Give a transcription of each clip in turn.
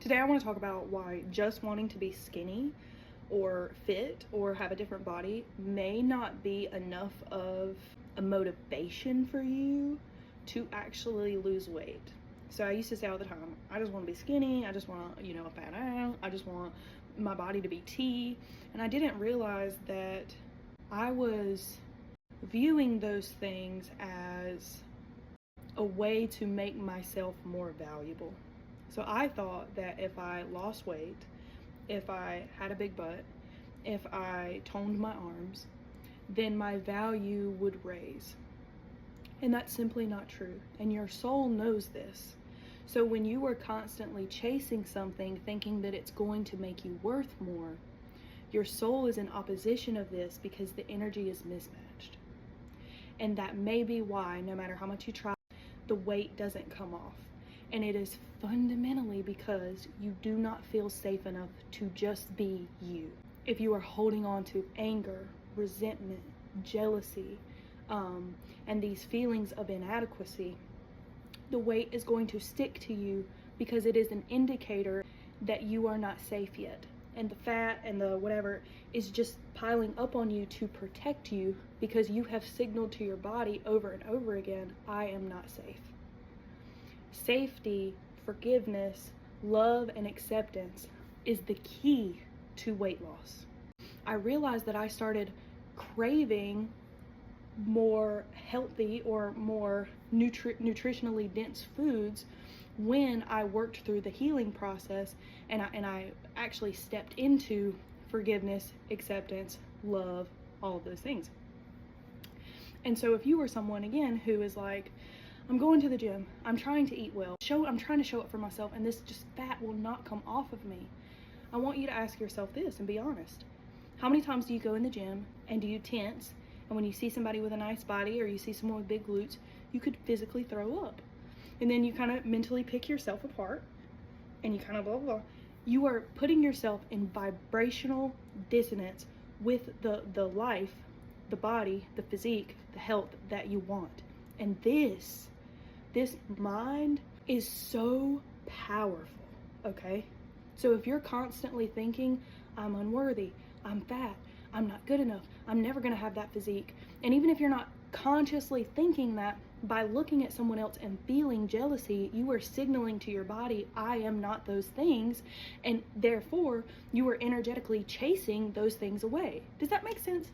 Today I want to talk about why just wanting to be skinny or fit or have a different body may not be enough of a motivation for you to actually lose weight. So I used to say all the time, I just want to be skinny, I just want, a fat ass, I just want my body to be T. And I didn't realize that I was viewing those things as a way to make myself more valuable. So I thought that if I lost weight, if I had a big butt, if I toned my arms, then my value would raise. And that's simply not true. And your soul knows this. So when you are constantly chasing something, thinking that it's going to make you worth more, your soul is in opposition of this because the energy is mismatched. And that may be why, no matter how much you try, the weight doesn't come off. And it is fundamentally because you do not feel safe enough to just be you. If you are holding on to anger, resentment, jealousy, and these feelings of inadequacy, the weight is going to stick to you because it is an indicator that you are not safe yet. And the fat and the whatever is just piling up on you to protect you because you have signaled to your body over and over again, I am not safe. Safety, forgiveness, love, and acceptance is the key to weight loss. I realized that I started craving more healthy or more nutritionally dense foods when I worked through the healing process and I actually stepped into forgiveness, acceptance, love, all of those things. And so if you were someone, again, who is like, I'm going to the gym, I'm trying to eat well, I'm trying to show up for myself, and this just fat will not come off of me, I want you to ask yourself this and be honest. How many times do you go in the gym and do you tense, and when you see somebody with a nice body or you see someone with big glutes, you could physically throw up? And then you kind of mentally pick yourself apart and you kind of blah, blah, blah. You are putting yourself in vibrational dissonance with the life, the body, the physique, the health that you want. And this mind is so powerful, okay? So if you're constantly thinking, I'm unworthy, I'm fat, I'm not good enough, I'm never gonna have that physique. And even if you're not consciously thinking that, by looking at someone else and feeling jealousy, you are signaling to your body, I am not those things, and therefore you are energetically chasing those things away. Does that make sense?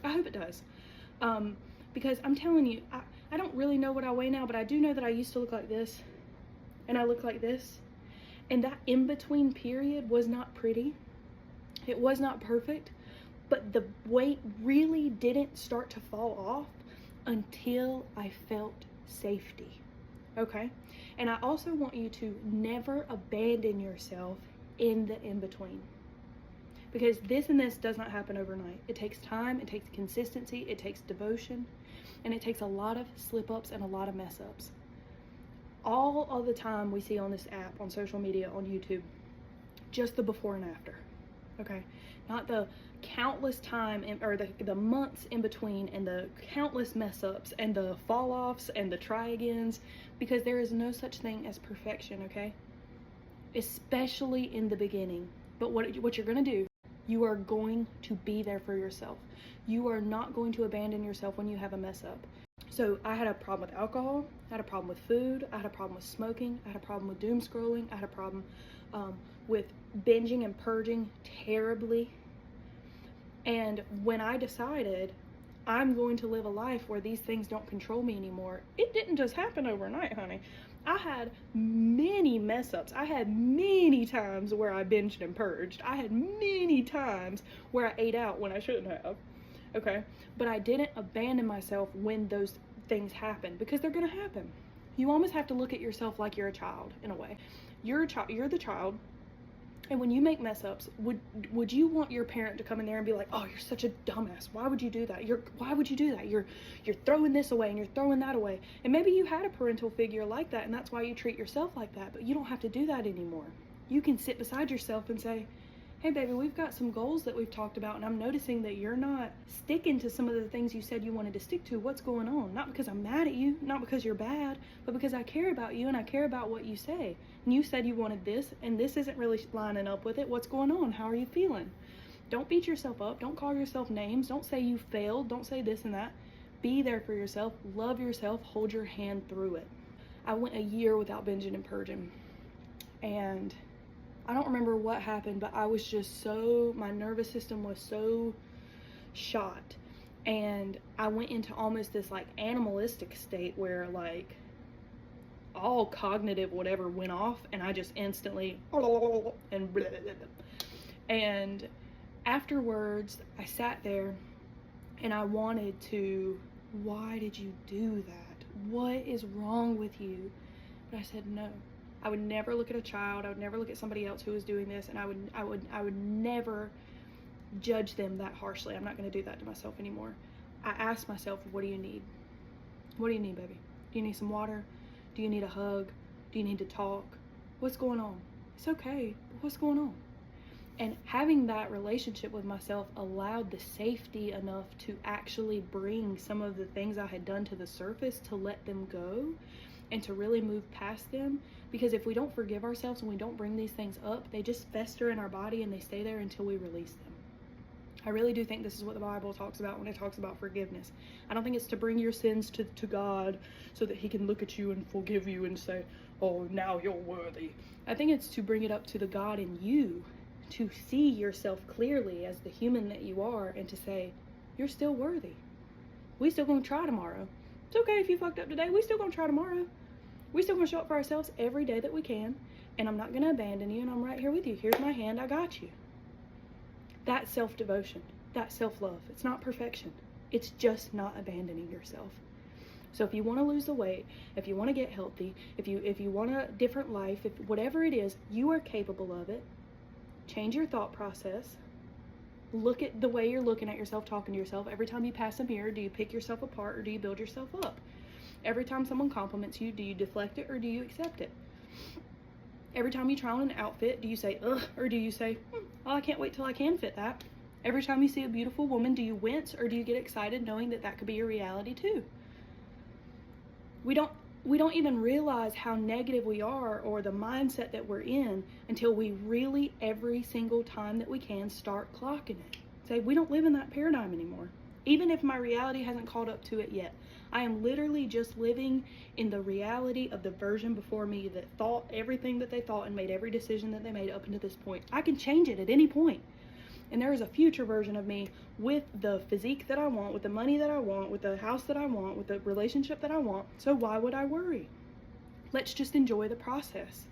I hope it does. Because I'm telling you, I don't really know what I weigh now, but I do know that I used to look like this, and I look like this, and that in-between period was not pretty. It was not perfect, but the weight really didn't start to fall off until I felt safety, okay? And I also want you to never abandon yourself in the in-between, because this and this does not happen overnight. It takes time, it takes consistency, it takes devotion, and it takes a lot of slip-ups and a lot of mess-ups. All of the time we see on this app, on social media, on YouTube, just the before and after, okay? Not the countless time or the months in between and the countless mess-ups and the fall-offs and the try-agains, because there is no such thing as perfection, okay? Especially in the beginning. But what you're gonna do, you are going to be there for yourself. You are not going to abandon yourself when you have a mess up. So I had a problem with alcohol, I had a problem with food, I had a problem with smoking, I had a problem with doom scrolling, I had a problem with binging and purging terribly. And when I decided I'm going to live a life where these things don't control me anymore, it didn't just happen overnight, honey. I had many mess ups. I had many times where I binged and purged. I had many times where I ate out when I shouldn't have, okay? But I didn't abandon myself when those things happen, because they're gonna happen. You almost have to look at yourself like you're a child, in a way. You're the child. And when you make mess ups, would you want your parent to come in there and be like, oh, you're such a dumbass, why would you do that? Why would you do that? You're throwing this away and you're throwing that away. And maybe you had a parental figure like that, and that's why you treat yourself like that, but you don't have to do that anymore. You can sit beside yourself and say, hey baby, we've got some goals that we've talked about, and I'm noticing that you're not sticking to some of the things you said you wanted to stick to. What's going on? Not because I'm mad at you, not because you're bad, but because I care about you and I care about what you say. And you said you wanted this, and this isn't really lining up with it. What's going on? How are you feeling? Don't beat yourself up. Don't call yourself names. Don't say you failed. Don't say this and that. Be there for yourself. Love yourself. Hold your hand through it. I went a year without binging and purging, and I don't remember what happened, but I was just my nervous system was so shot, and I went into almost this like animalistic state where like all cognitive whatever went off, and I just instantly and blah, blah, blah. And afterwards I sat there and I wanted to, why did you do that? What is wrong with you? But I said no. I would never look at a child. I would never look at somebody else who was doing this, and I would never judge them that harshly. I'm not going to do that to myself anymore. I asked myself, what do you need? What do you need, baby? Do you need some water? Do you need a hug? Do you need to talk? What's going on? It's okay. What's going on? And having that relationship with myself allowed the safety enough to actually bring some of the things I had done to the surface, to let them go and to really move past them. Because if we don't forgive ourselves and we don't bring these things up, they just fester in our body and they stay there until we release them. I really do think this is what the Bible talks about when it talks about forgiveness. I don't think it's to bring your sins to God so that he can look at you and forgive you and say, oh, now you're worthy. I think it's to bring it up to the God in you, to see yourself clearly as the human that you are, and to say, you're still worthy. We still gonna try tomorrow. It's okay if you fucked up today. We still gonna try tomorrow. We still gonna show up for ourselves every day that we can, and I'm not gonna abandon you, and I'm right here with you. Here's my hand, I got you. That's self-devotion. That's self-love. It's not perfection. It's just not abandoning yourself. So if you want to lose the weight, if you want to get healthy, if you want a different life, if whatever it is, you are capable of it. Change your thought process. Look at the way you're looking at yourself, talking to yourself. Every time you pass a mirror, do you pick yourself apart or do you build yourself up? Every time someone compliments you, do you deflect it or do you accept it? Every time you try on an outfit, do you say, ugh, or do you say, oh, I can't wait till I can fit that? Every time you see a beautiful woman, do you wince or do you get excited knowing that that could be your reality too? We don't even realize how negative we are or the mindset that we're in until we really, every single time that we can, start clocking it. Say, we don't live in that paradigm anymore. Even if my reality hasn't caught up to it yet. I am literally just living in the reality of the version before me that thought everything that they thought and made every decision that they made up until this point. I can change it at any point. And there is a future version of me with the physique that I want, with the money that I want, with the house that I want, with the relationship that I want. So why would I worry? Let's just enjoy the process.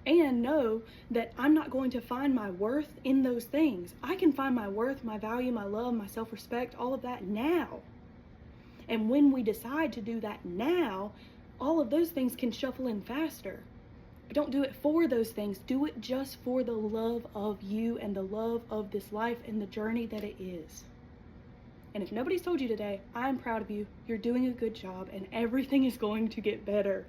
And know that I'm not going to find my worth in those things. I can find my worth, my value, my love, my self-respect, all of that now. And when we decide to do that now, all of those things can shuffle in faster. Don't do it for those things. Do it just for the love of you and the love of this life and the journey that it is. And if nobody's told you today, I'm proud of you. You're doing a good job and everything is going to get better.